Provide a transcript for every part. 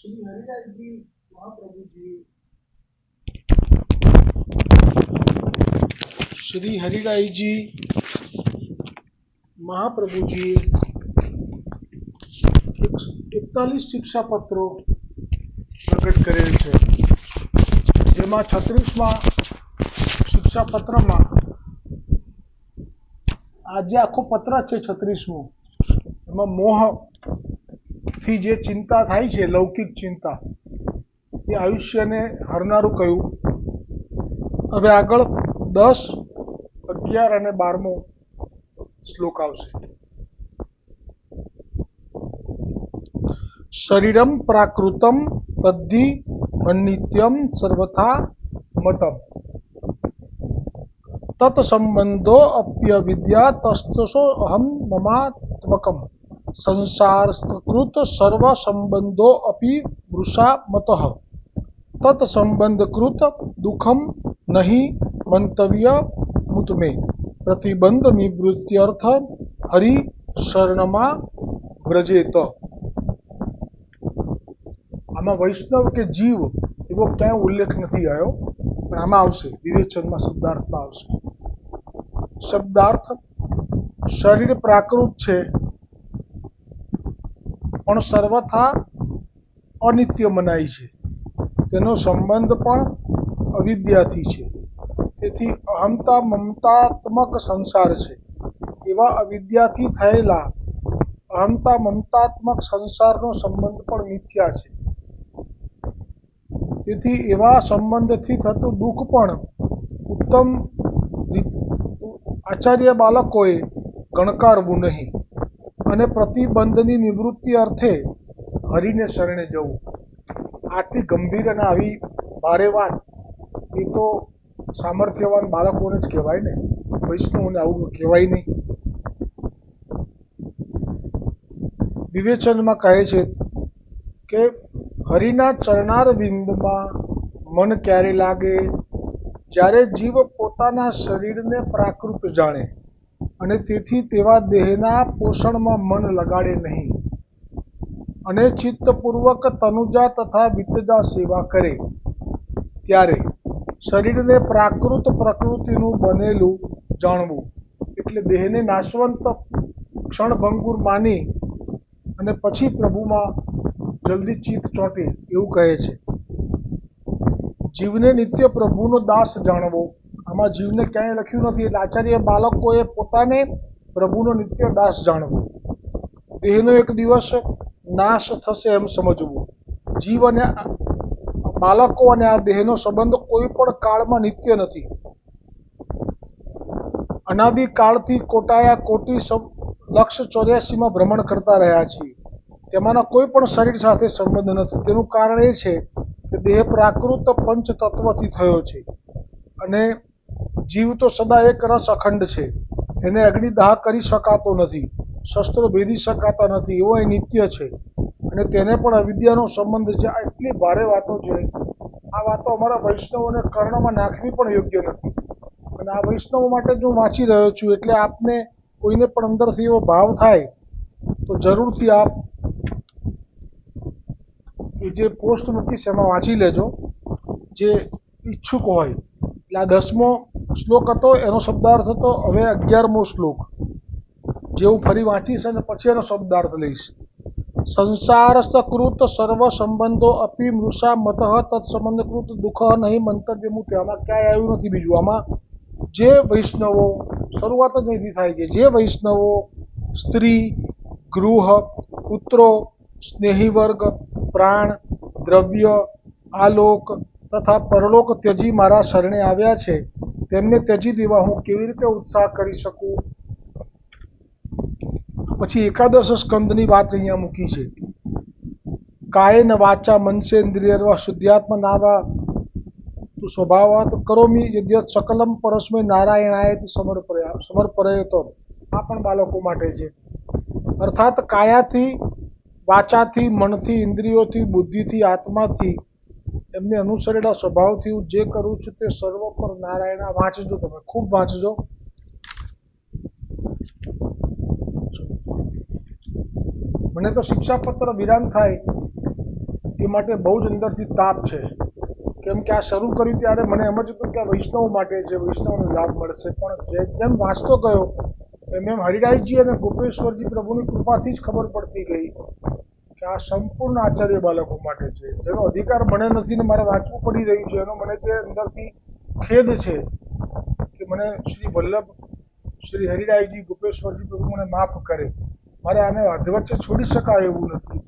श्री हरिराय जी महाप्रभु जी श्री हरिराय जी महाप्रभु जी 41 શિક્ષાપત્રો પ્રગટ કરેલ છે, જેમાં 36મા શિક્ષાપત્રમાં આજે આખો પત્ર છે 36મું, એમાં મોહ થી જે ચિંતા થાય છે, લૌકિક ચિંતા, એ આયુષ્યને હરનારું કહ્યું. હવે આગળ 10, 11 અને 12મો શ્લોક આવશે. શરીરમ પ્રાકૃતમ તદ્ધિ અનિત્યમ સર્વથા મતમ તત સંબંધો અપ્ય વિદ્યા તસ્સો અહમ મમાત્મકમ સંસારકૃત સર્વ સંબંધો અપી વૃષા મતઃ તત સંબંધકૃત દુઃખમ નહીં મંતવ્ય મુતમે પ્રતિબંધ નિવૃત્ત્યર્થ હરિ શરણમાં વ્રજેત. આમાં વૈષ્ણવ કે જીવ એવો ક્યાંય ઉલ્લેખ નથી આવ્યો, પણ આમાં આવશે, વિવેચનમાં શબ્દાર્થમાં આવશે. શબ્દાર્થ શરીર પ્રાકૃત છે, પણ સર્વથા અનિત્ય મનાય છે. તેનો સંબંધ પણ અવિદ્યાથી છે. તેથી અહમતા મમતાત્મક સંસાર છે. એવા અવિદ્યાથી થયેલા અહમતા મમતાત્મક સંસારનો સંબંધ પણ મિથ્યા છે. તેથી એવા સંબંધથી થતું દુઃખ પણ ઉત્તમ આચાર્ય બાળકોએ ગણકારવું નહીં, અને પ્રતિબંધની નિવૃત્તિ અર્થે હરિને શરણે જવું. આટલી ગંભીર અને આવી ભારે વાત એ તો સામર્થ્યવાન બાળકોને જ કહેવાય ને, વૈષ્ણવને આવું કહેવાય નહીં. વિવેચનમાં કહે છે કે હરિના ચરણાર વિંદમાં મન ક્યારે લાગે? જ્યારે જીવ પોતાના શરીરને પ્રાકૃત જાણે અને તેથી તેવા દેહના પોષણમાં મન લગાડે નહીં, અને ચિત્તપૂર્વક તનુજા તથા વિત્તજા સેવા કરે, ત્યારે શરીરને પ્રાકૃત પ્રકૃતિનું બનેલું જાણવું. એટલે દેહને નાશવંત ક્ષણભંગુર માની અને પછી પ્રભુમાં જલ્દી ચિત્ત ચોંટે, એવું કહે છે. જીવને નિત્ય પ્રભુનો દાસ જાણવો. આમાં જીવને ક્યાંય લખ્યું નથી, એટલે આચાર્ય બાળકોએ પોતાને પ્રભુનો નિત્ય દાસ જાણવો. દેહનો એક દિવસ નાશ થશે એમ સમજવું. જીવ અને બાળકો અને આ દેહનો સંબંધ કોઈ પણ કાળમાં નિત્ય નથી. અનાદિકાળથી કોટાયા કોટી લક્ષ 84માં ભ્રમણ કરતા રહ્યા છીએ. તેમાંના કોઈ પણ શરીર સાથે સંબંધ નથી. તેનું કારણ એ છે કે દેહ પ્રાકૃત પંચ તત્વથી થયો છે, અને જીવ તો સદા એક રસ અખંડ છે. એને અગ્નિદાહ કરી શકાતો નથી, શસ્ત્રો ભેદી શકાતા નથી, એવો એ નિત્ય છે, અને તેને પણ અવિદ્યાનો સંબંધ છે. આટલી ભારે વાતો છે. આ વાતો અમારા વૈષ્ણવોને કર્ણમાં નાખવી પણ યોગ્ય નથી. અને આ વૈષ્ણવો માટે જ હું વાંચી રહ્યો છું, એટલે આપને કોઈને પણ અંદરથી એવો ભાવ થાય તો જરૂરથી આપ જે પોસ્ટ મૂકીશ એમાં વાંચી લેજો, જે ઈચ્છુક હોય. એટલે આ 10મો શ્લોક હતો, એનો શબ્દાર્થ હતો. હવે 11મો શ્લોક જે હું ફરી વાંચીશ અને પછી એનો શબ્દાર્થ લઈશ. સંસારસ્કૃત સર્વ સંબંધો અપી મૃષા મતઃ તત્સંબંધકૃત દુઃખ નહીં મંતવ્ય મુક્તિ. આમાં ક્યાંય આવ્યું નથી બીજું. આમાં જે વૈષ્ણવો, શરૂઆત જ અહીંથી થાય છે, જે વૈષ્ણવો સ્ત્રી, ગૃહ, પુત્રો, સ્નેહી વર્ગ, પ્રાણ, દ્રવ્ય, આલોક તથા પરલોક ત્યજી મારા શરણે આવ્યા છે, તેમને ત્યજી દેવા હું કેવી રીતે ઉત્સાહ કરી શકું? પછી 11 સ્કંદની વાત અહીંયા મૂકી છે. કાયેન વાચા મનસેન્દ્રિયર્વા શુદ્ધ્યાત્મા નાવા તું સ્વભાવાત કરોમી યદ્યત સકલમ પરસ્મય નારાયણાય સમર્પયતો. આ પણ બાળકો માટે છે. અર્થાત કાયાથી, વાચાથી, મનથી, ઇન્દ્રિયોથી, બુદ્ધિથી, આત્માથી, એમને અનુસરેલા સ્વભાવથી હું જે કરું છું તે સર્વ પર નારાયણ. વાંચજો, તમે ખૂબ વાંચજો. મને તો શિક્ષાપત્ર વિરામ થાય એ માટે બહુ જ અંદરથી તાપ છે. કેમ કે આ શરૂ કર્યું ત્યારે મને એમ જ હતું કે આ વૈષ્ણવ માટે છે, વૈષ્ણવનો લાભ મળશે, પણ જેમ વાંચતો ગયો એમ હરિરાયજી અને ગોપેશ્વરજી પ્રભુની કૃપાથી જ ખબર પડતી ગઈ કે આ સંપૂર્ણ આચાર્ય બાળકો માટે છે, જેનો અધિકાર મને નથી ને મારે વાંચવું પડી રહ્યું છે. એનો મને જે અંદરથી ખેદ છે કે મને શ્રી વલ્લભ, શ્રી હરિરાયજી, ગોપેશ્વરજી પ્રભુ મને માફ કરે, મારે આને અધવચ્ચે છોડી શકાય એવું નથી.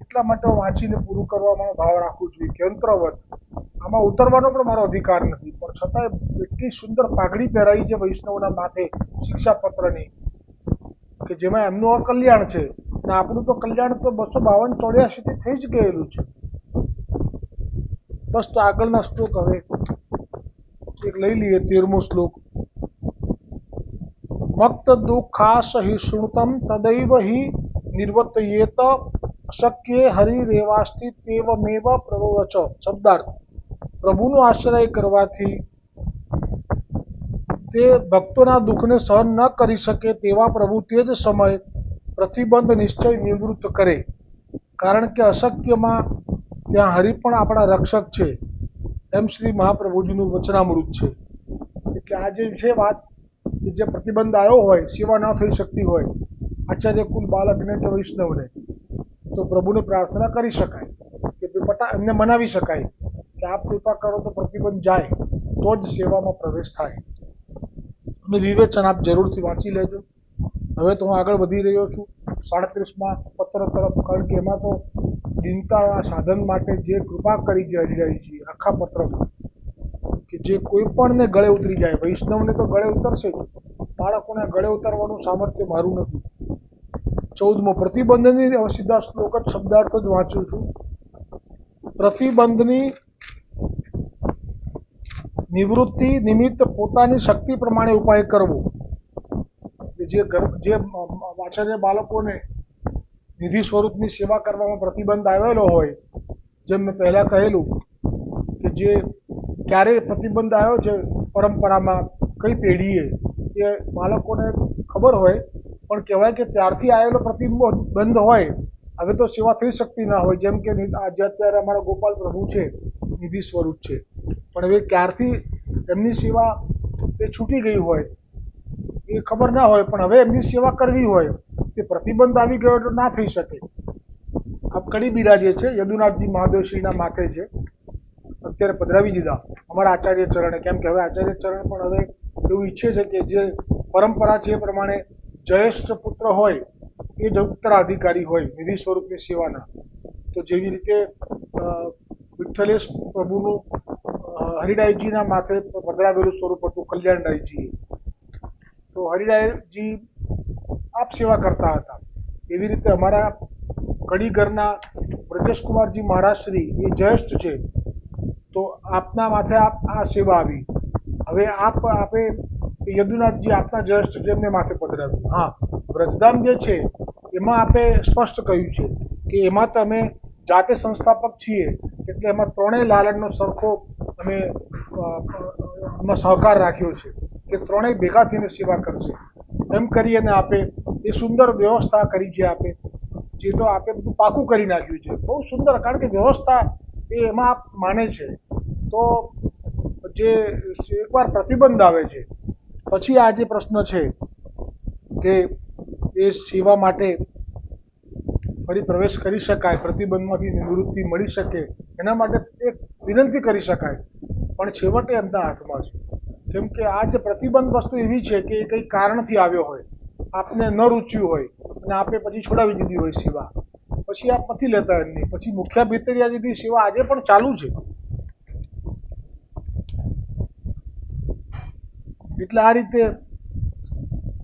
એટલા માટે હું વાંચીને પૂરું કરવામાં ભાવ રાખું છું. યંત્રવત આમાં ઉતરવાનો પણ મારો અધિકાર નથી, પણ છતાંય એટલી સુંદર પાઘડી પહેરાઈ છે વૈષ્ણવના માથે શિક્ષાપત્રની, કે જેમાં એમનું અકલ્યાણ છે અને આપણું તો કલ્યાણ તો 252-84 થી થઈ જ ગયેલું છે. બસ તો આગળના શ્લોક હવે એક લઈ લઈએ. 13મો શ્લોક. મક્ત દુઃખા સહિષ્ણુતમ તદૈવ હિ નિર્વતયેત શક્ય હરિરેવાસ્તિ તેવમેવ પ્રવચ. શબ્દાર્થ: પ્રભુનો આશ્રય કરવાથી તે ભક્તોના દુઃખને સહન ન કરી શકે તેવા પ્રભુ તે જ સમય પ્રતિબંધ નિશ્ચય નિવૃત્ત કરે, કારણ કે અશક્યમાં ત્યાં હરિ પણ આપણા રક્ષક છે, એમ શ્રી મહાપ્રભુજીનું વચનામૃત છે. એટલે આ જે છે વાત, જે પ્રતિબંધ આવ્યો હોય, સેવા ન થઈ શકતી હોય આચાર્ય કુલ બાળકને કે વૈષ્ણવને, તો પ્રભુને પ્રાર્થના કરી શકાય કે એમને મનાવી શકાય કે આપ કૃપા કરો તો પ્રતિબંધ જાય, તો જ સેવામાં પ્રવેશ થાય. અને વિવેચન આપ જરૂરથી વાંચી લેજો. હવે તો હું આગળ વધી રહ્યો છું 37મા પત્ર તરફ, કારણ કે એમાં તો દીનતા સાધન માટે જે કૃપા કરી છે હરિરાયજી આખા પત્રમાં, કે જે કોઈ પણને ગળે ઉતરી જાય. વૈષ્ણવને તો ગળે ઉતરશે જ, બાળકોને ગળે ઉતારવાનું સામર્થ્ય મારું નથી. 14મો પ્રતિબંધની, હવે સીધા શ્લોક જ શબ્દાર્થ જ વાંચું છું. પ્રતિબંધની નિવૃત્તિ નિમિત્ત પોતાની શક્તિ પ્રમાણે ઉપાય કરવો. જે આચાર્ય બાળકોને નિધિ સ્વરૂપની સેવા કરવામાં પ્રતિબંધ આવેલો હોય, જેમ મેં પહેલા કહેલું કે જે ક્યારે પ્રતિબંધ આવ્યો છે પરંપરામાં, કઈ પેઢીએ, એ બાળકોને ખબર હોય, પણ કહેવાય કે ત્યારથી આવેલો પ્રતિબંધ હોય. હવે તો સેવા થઈ શકતી ના હોય, જેમ કે આજે અત્યારે અમારા ગોપાલ પ્રભુ છે, નિધિ સ્વરૂપ છે, પણ હવે ક્યારથી એમની સેવા એ છૂટી ગઈ હોય એ ખબર ના હોય, પણ હવે એમની સેવા કરવી હોય તે પ્રતિબંધ આવી ગયો એટલે ના થઈ શકે. આ કડી બિરાજે છે યદુનાથજી મહાદેવશ્રીના માથે છે, અત્યારે પધરાવી દીધા અમારા આચાર્ય ચરણે. કેમ કે હવે આચાર્ય ચરણ પણ હવે એવું ઈચ્છે છે કે જે પરંપરા છે એ પ્રમાણે જ્યેષ્ઠ પુત્ર હોય એ જ ઉત્તરાધિકારી હોય નિધિ સ્વરૂપની સેવાના. તો જેવી રીતે વિઠ્ઠલેશ પ્રભુનું હરિરાયજીના માથે પધરાવેલું સ્વરૂપ હતું કલ્યાણરાયજી, તો હરિરાયજી આપ સેવા કરતા હતા. એવી રીતે અમારા કડીગરના બ્રજેશકુમારજી મહારાજશ્રી એ જ્યેષ્ઠ છે, તો આપના માથે આ સેવા આવી. હવે આપે યદુનાથજી આપના જ્યેષ્ઠ છે, એમને માથે પધરાવ્યું. હા, વ્રજધામ જે છે એમાં આપે સ્પષ્ટ કહ્યું છે કે એમાં તો અમે જાતે સંસ્થાપક છીએ, એટલે એમાં ત્રણેય લાલનનો સરખો અમે એમાં સહકાર રાખ્યો છે કે ત્રણેય ભેગા થઈને સેવા કરશે. એમ કરી અને આપે એ સુંદર વ્યવસ્થા કરી છે. આપે જે તો આપે બધું પાકું કરી નાખ્યું છે, બહુ સુંદર, કારણ કે વ્યવસ્થા એ એમાં આપ માને છે. તો જે એકવાર પ્રતિબંધ આવે છે પછી આ જે પ્રશ્ન છે કે એ સેવા માટે ફરી પ્રવેશ કરી શકાય, પ્રતિબંધમાંથી નિવૃત્તિ મળી શકે, એના માટે એક વિનંતી કરી શકાય, પણ છેવટે એમના હાથમાં છે. કેમ કે આ જે પ્રતિબંધ વસ્તુ એવી છે કે એ કંઈ કારણથી આવ્યો હોય, આપને ન રૂચ્યું હોય અને આપે પછી છોડાવી દીધી હોય સેવા, પછી આપ નથી લેતા એમની, પછી મુખ્ય ભીતરિયાજીની સેવા આજે પણ ચાલુ છે. એટલે આ રીતે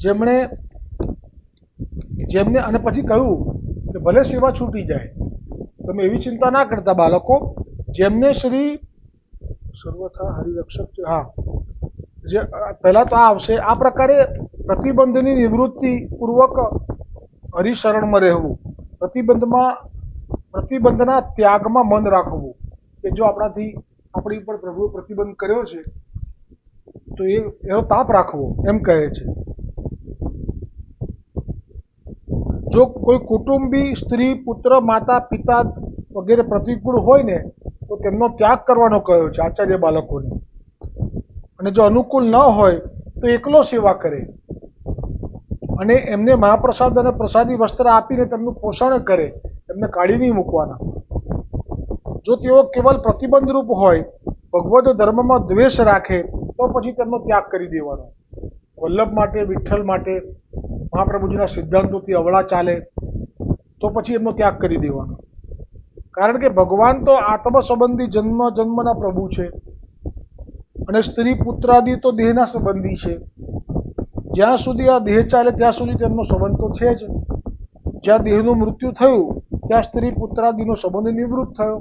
જેમને અને પછી કહ્યું કે ભલે સેવા છૂટી જાય, તમે એવી ચિંતા ના કરતા બાળકો, જેમને શ્રી સર્વથા હરિરક્ષક છે. હા, જે પહેલા તો આ આવશે. આ પ્રકારે પ્રતિબંધની નિવૃત્તિ પૂર્વક હરિશરણમાં રહેવું, પ્રતિબંધના ત્યાગમાં મન રાખવું, કે જો આપણી ઉપર પ્રભુએ પ્રતિબંધ કર્યો છે તો એનો તાપ રાખવો, એમ કહે છે. જો કોઈ કુટુંબી, સ્ત્રી, પુત્ર, માતા, પિતા વગેરે પ્રતિકૂળ હોય ને તો તેમનો ત્યાગ કરવાનો કહ્યો છે આચાર્ય બાળકોને. અને જો અનુકૂળ ન હોય તો એકલો સેવા કરે અને એમને મહાપ્રસાદ અને પ્રસાદી વસ્ત્ર આપીને તેમનું પોષણ કરે, એમને કાઢી નહીં મૂકવાના. જો તેઓ કેવલ પ્રતિબંધરૂપ હોય, ભગવદ ધર્મમાં દ્વેષ રાખે તો પછી તેમનો ત્યાગ કરી દેવાનો. વલ્લભ માટે, વિઠ્ઠલ માટે, મહાપ્રભુજીના સિદ્ધાંતોથી અવળા ચાલે તો પછી એમનો ત્યાગ કરી દેવાનો. કારણ કે ભગવાન તો આત્મ સંબંધી જન્મ જન્મના પ્રભુ છે અને સ્ત્રી પુત્રાદિ તો દેહના સંબંધી છે. જ્યાં સુધી આ દેહ ચાલે ત્યાં સુધી તેમનો સંબંધ તો છે જ. જ્યાં દેહનું મૃત્યુ થયું ત્યાં સ્ત્રી પુત્રાદિનો સંબંધ નિવૃત્ત થયો.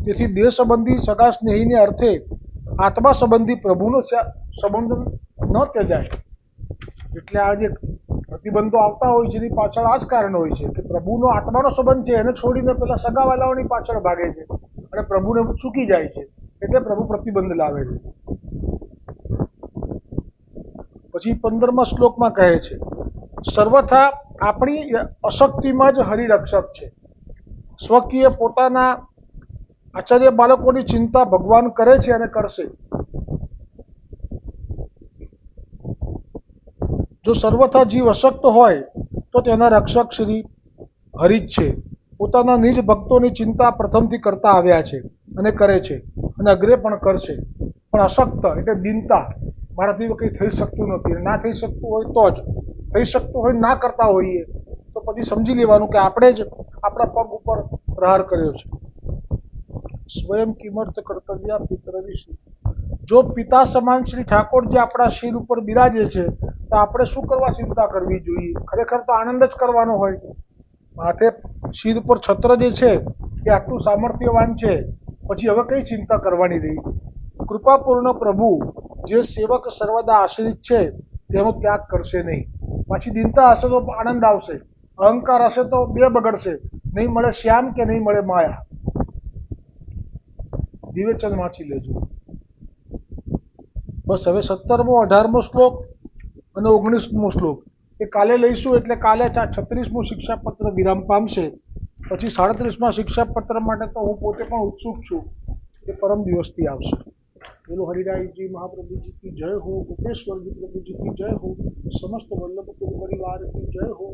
તેથી દેહ સંબંધી સગા સ્નેહીને અર્થે આત્મા સંબંધી પ્રભુનો સંબંધ ન ત્યજાય. એટલે આ જે પ્રતિબંધો આવતા હોય છે એની પાછળ આ જ કારણ હોય છે કે પ્રભુનો આત્માનો સંબંધ છે એને છોડીને પેલા સગાવાલાઓની પાછળ ભાગે છે અને પ્રભુને ચૂકી જાય છે, એટલે પ્રભુ પ્રતિબંધ લાવે છે. પછી 15મા શ્લોકમાં કહે છે, સર્વથા આપણી અશક્તિમાં જ હરિરક્ષક છે. સ્વકીય પોતાના આચાર્ય બાળકોની ચિંતા ભગવાન કરે છે અને કરશે. જો સર્વથા જીવ અશક્ત હોય તો તેના રક્ષક શ્રી હરિ જ છે. પોતાના નિજ ભક્તોની ચિંતા પ્રથમથી કરતા આવ્યા છે અને કરે છે અને અગ્રે પણ કરશે. પણ અશક્ત એટલે દીનતા, મારાથી કંઈ થઈ શકતું નથી, ના થઈ શકતું હોય તો જ, થઈ શકતું હોય ના કરતા હોઈએ તો પછી સમજી લેવાનું કે આપણે જ આપણા પગ ઉપર પ્રહાર કર્યો છે. સ્વયં કિમર્થ કર્તવ્ય પિતરવિષી. જો પિતા સમાન શ્રી ઠાકોર જે આપણા શિર ઉપર બિરાજે છે તો આપણે શું કરવા ચિંતા કરવી જોઈએ? ખરેખર તો આનંદ જ કરવાનો હોય. માથે શિર ઉપર છત્ર જે છે એ આટલું સામર્થ્યવાન છે, પછી હવે કઈ ચિંતા કરવાની રહી? કૃપાપૂર્ણ પ્રભુ જે સેવક સર્વદા આશ્રિત છે તેનો ત્યાગ કરશે નહીં. પાછી દીનતા હશે તો આનંદ આવશે, અહંકાર હશે તો બે બગડશે, નહીં મળે શ્યામ કે નહીં મળે માયા. વિવેચન વાંચી લેજો. બસ હવે 17મો 18મો શ્લોક અને 19મો શ્લોક એ કાલે લઈશું. એટલે કાલે 36મું શિક્ષાપત્ર વિરામ પામશે. પછી 37મા શિક્ષાપત્ર માટે તો હું પોતે પણ ઉત્સુક છું, એ પરમ દિવસથી આવશે. બોલો હરિરાયજી મહાપ્રભુજી की जय हो, गोपेश्वर जी प्रभु जी की जय हो, समस्त वल्लभ कुल परिवार की जय हो।